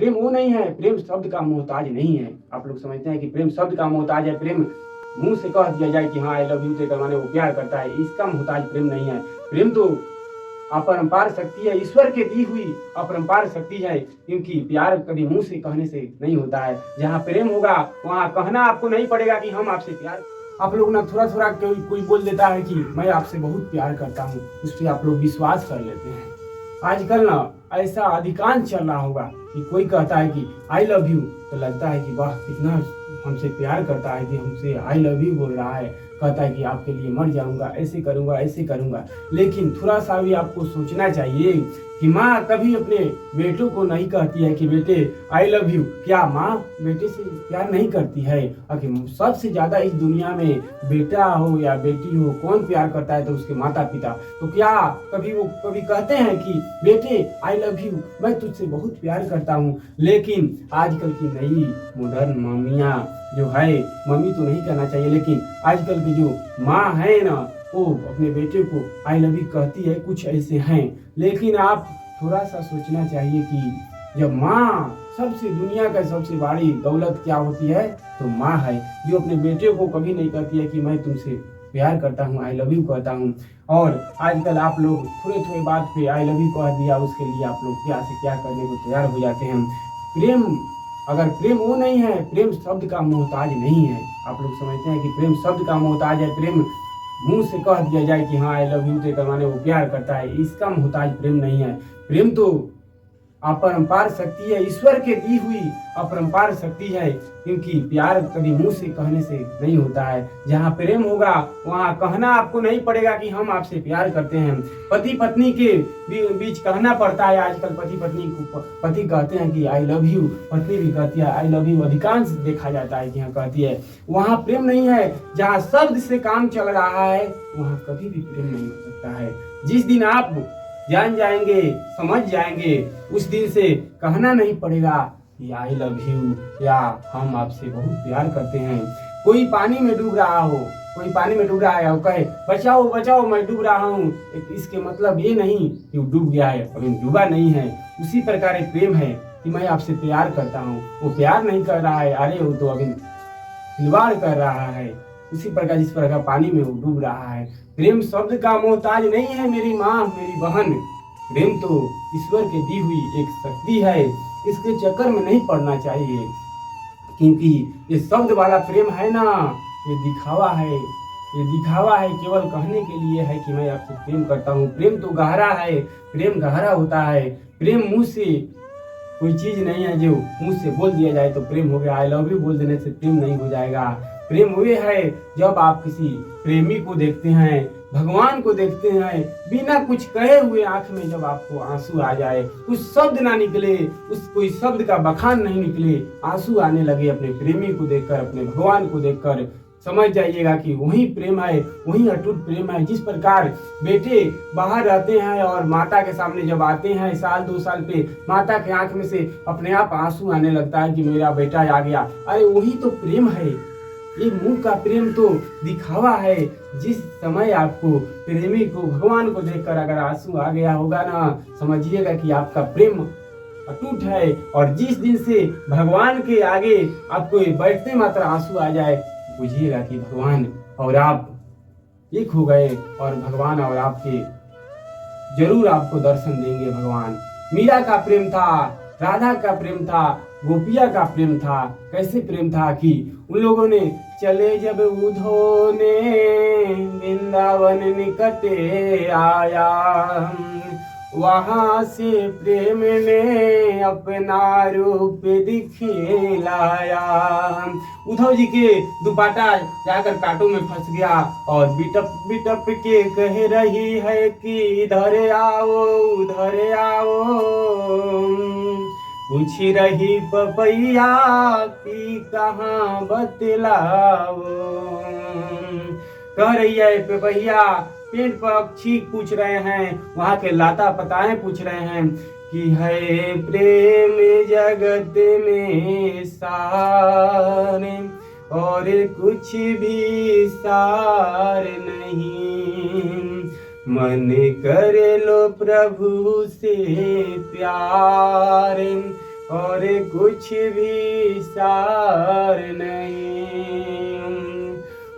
प्रेम वो नहीं है, प्रेम शब्द का मोहताज नहीं है। आप लोग समझते हैं कि प्रेम शब्द का मोहताज है, प्रेम मुंह से कह दिया जाए कि हाँ आई लव यू तो करवाने वो प्यार करता है, इसका मोहताज प्रेम नहीं है। प्रेम तो अपरंपार शक्ति है, ईश्वर के दी हुई अपरंपार शक्ति है, क्योंकि प्यार कभी मुंह से कहने से नहीं होता है। जहाँ प्रेम होगा वहाँ कहना आपको नहीं पड़ेगा कि हम आपसे प्यार। आप लोग ना थोड़ा थोड़ा कोई बोल देता है कि मैं आपसे बहुत प्यार करता हूँ, उस पर आप लोग विश्वास कर लेते हैं। आजकल ना ऐसा अधिकांश चल रहा होगा कि कोई कहता है कि आई लव यू तो लगता है कि वाह कितना हमसे प्यार करता है, कि हमसे आई लव यू बोल रहा है, कहता है कि आपके लिए मर जाऊंगा, ऐसे करूंगा ऐसे करूंगा। लेकिन थोड़ा सा भी आपको सोचना चाहिए कि माँ कभी अपने बेटों को नहीं कहती है कि बेटे आई लव यू। क्या माँ बेटे से प्यार नहीं करती है? अगर सबसे ज्यादा इस दुनिया में बेटा हो या बेटी हो कौन प्यार करता है तो उसके माता पिता। तो क्या कभी कहते हैं कि बेटे आई लव यू, मैं तुझसे बहुत प्यार करता हूँ? लेकिन आजकल की नई मॉडर्न मम्मियाँ जो है, मम्मी तो नहीं कहना चाहिए, लेकिन आजकल की जो माँ है ना वो अपने बेटे को आई लव यू कहती है, कुछ ऐसे हैं। लेकिन आप थोड़ा सा सोचना चाहिए कि जब माँ सबसे दुनिया का सबसे बड़ी दौलत क्या होती है तो माँ है, जो अपने बेटे को कभी नहीं कहती है कि मैं तुमसे प्यार करता हूँ, आई लव यू कहता हूँ। और आजकल आप लोग थोड़े थोड़े बात पे आई लव यू कह दिया, उसके लिए आप लोग क्या से क्या करने को तैयार हो जाते हैं। प्रेम अगर प्रेम वो नहीं है, प्रेम शब्द का मोहताज नहीं है। आप लोग समझते हैं कि प्रेम शब्द का मोहताज है, प्रेम मुंह से कह दिया जाए कि हाँ आई लव यू तो करवाने वो प्यार करता है, इसका मोहताज प्रेम नहीं है। प्रेम तो अपरंपार शक्ति है, ईश्वर के दी हुई अपरंपार शक्ति है, क्योंकि प्यार कभी मुंह से कहने से नहीं होता है। जहाँ प्रेम होगा वहाँ कहना आपको नहीं पड़ेगा कि हम आपसे प्यार करते हैं। पति पत्नी के बीच कहना पड़ता है। आजकल पति पत्नी को पति कहते हैं कि आई लव यू, पत्नी भी कहती है आई लव यू, अधिकांश देखा जाता है कि हाँ कहती है। वहाँ प्रेम नहीं है। जहाँ शब्द से काम चल रहा है वहाँ कभी भी प्रेम नहीं हो सकता है। जिस दिन आप जान जाएंगे, समझ जाएंगे, उस दिन से कहना नहीं पड़ेगा कि आई लव यू या हम आपसे बहुत प्यार करते हैं। कोई पानी में डूब रहा हो, कोई पानी में डूब रहा है और कहे बचाओ बचाओ मैं डूब रहा हूँ, इसके मतलब ये नहीं कि वो डूब गया है, अभी डूबा नहीं है। उसी प्रकार एक प्रेम है कि मैं आपसे प्यार करता हूँ, वो प्यार नहीं कर रहा है, अरे वो तो अभी खिलवाड़ कर रहा है। उसी प्रकार जिस प्रकार पानी में वो डूब रहा है। प्रेम शब्द का मोहताज नहीं है मेरी माँ मेरी बहन, प्रेम तो ईश्वर के दी हुई एक शक्ति है। इसके चक्कर में नहीं पड़ना चाहिए, क्योंकि ये शब्द वाला प्रेम है ना, ये दिखावा है, ये दिखावा है, केवल कहने के लिए है कि मैं आपसे प्रेम करता हूँ। प्रेम तो गहरा है, प्रेम गहरा होता है। प्रेम मुंह से कोई चीज नहीं है जो मुंह से बोल दिया जाए तो प्रेम हो गया। आई लव यू बोल देने से प्रेम नहीं हो जाएगा। प्रेम वे है जब आप किसी प्रेमी को देखते हैं, भगवान को देखते हैं, बिना कुछ कहे हुए आंख में जब आपको आंसू आ जाए, कुछ शब्द ना निकले, उस कोई शब्द का बखान नहीं निकले, आंसू आने लगे अपने प्रेमी को देखकर, अपने भगवान को देखकर, समझ जाइएगा कि वही प्रेम है, वही अटूट प्रेम है। जिस प्रकार बेटे बाहर रहते हैं और माता के सामने जब आते हैं साल 2 साल पे, माता के आंख में से अपने आप आंसू आने लगता है कि मेरा बेटा आ गया, अरे वही तो प्रेम है। ये मुंह का प्रेम तो दिखावा है। जिस समय आपको प्रेमी को भगवान को देखकर अगर आंसू आ गया होगा ना, समझिएगा कि आपका प्रेम अटूट है। और जिस दिन से भगवान के आगे आपको बैठते मात्र आंसू आ जाए, बुझिएगा कि भगवान और आप एक हो गए और भगवान और आपके जरूर आपको दर्शन देंगे भगवान। मीरा का प्रेम था, राधा का प्रेम था, गोपिया का प्रेम था। कैसे प्रेम था कि उन लोगों ने चले जब उधो ने वृंदावन निकटे आया, वहां से प्रेम ने अपना रूप दिखलाया। उद्धव जी के दुपट्टा जाकर कांटों में फंस गया और बिटप बिटप के कह रही है कि इधर आओ उधर आओ, पूछ रही पपैया की कहाँ बतलाओ। कह रही है पपैया, पेड़ पक्षी पूछ रहे हैं, वहाँ के लाता पताएं पूछ रहे हैं कि है प्रेम जगत में सार और कुछ भी सार नहीं, मन कर लो प्रभु से प्यार, और कुछ भी सार नहीं।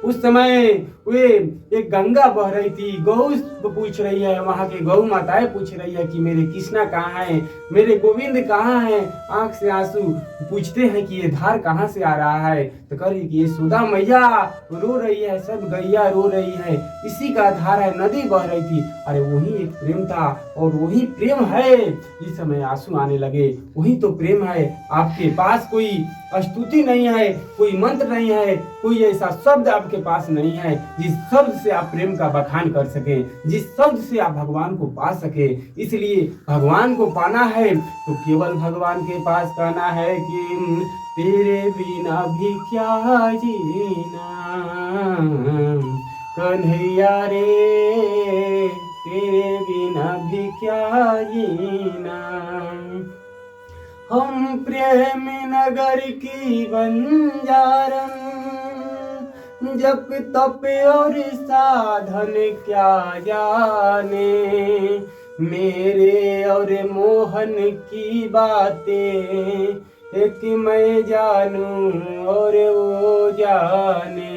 उस समय वे एक गंगा बह रही थी, गौ पूछ रही है, वहां की गौ माताएं पूछ रही है कि मेरे कृष्णा कहाँ है, मेरे गोविंद कहाँ है। आंख से आंसू पूछते हैं कि ये धार कहाँ से आ रहा है, तो कह रही कि ये सुधा मैया रो रही है, सब गैया रो रही है, इसी का धार है, नदी बह रही थी। अरे वही एक प्रेम था और वही प्रेम है। इस समय आंसू आने लगे, वही तो प्रेम है। आपके पास कोई स्तुति नहीं है, कोई मंत्र नहीं है, कोई ऐसा शब्द आपके पास नहीं है जिस शब्द से आप प्रेम का बखान कर सके, जिस शब्द से आप भगवान को पा सके। इसलिए भगवान को पाना है तो केवल भगवान के पास कहना है कि तेरे बिना भी क्या जीना कन्हैया रे, तेरे बिना भी क्या जीना। हम प्रेम नगर की बंजारन, जप तप और साधन क्या जाने, मेरे और मोहन की बातें एक मैं जानूं और वो जाने।